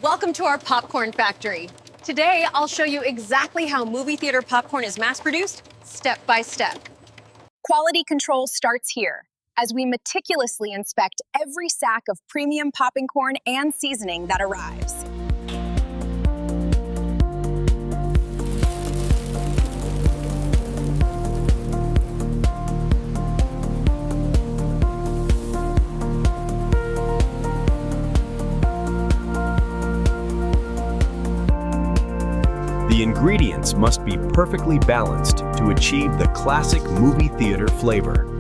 Welcome to our popcorn factory. Today, I'll show you exactly how movie theater popcorn is mass-produced, step by step. Quality control starts here, as we meticulously inspect every sack of premium popping corn and seasoning that arrives. The ingredients must be perfectly balanced to achieve the classic movie theater flavor.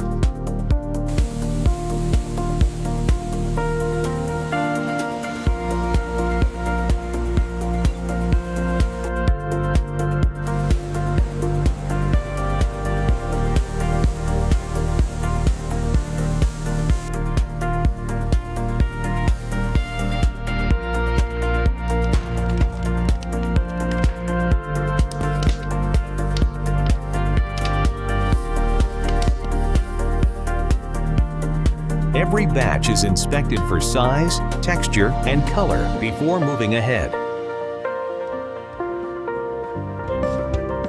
Every batch is inspected for size, texture, and color before moving ahead.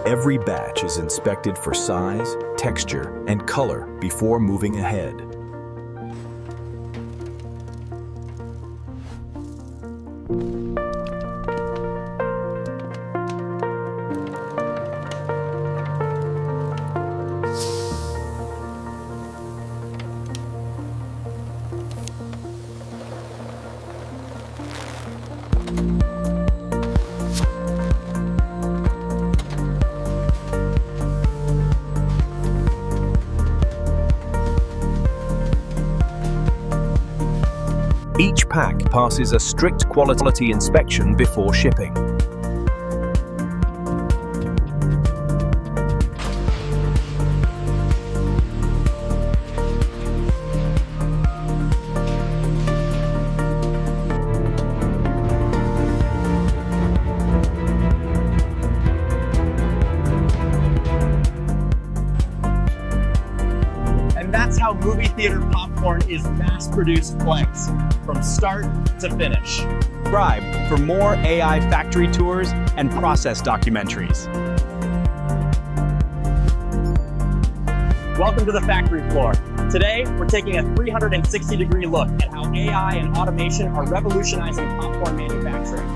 Every batch is inspected for size, texture, and color before moving ahead. Each pack passes a strict quality inspection before shipping. And that's how movie theater popcorn is mass-produced flex, from start to finish. Subscribe for more AI factory tours and process documentaries. Welcome to the factory floor. Today, we're taking a 360-degree look at how AI and automation are revolutionizing popcorn manufacturing.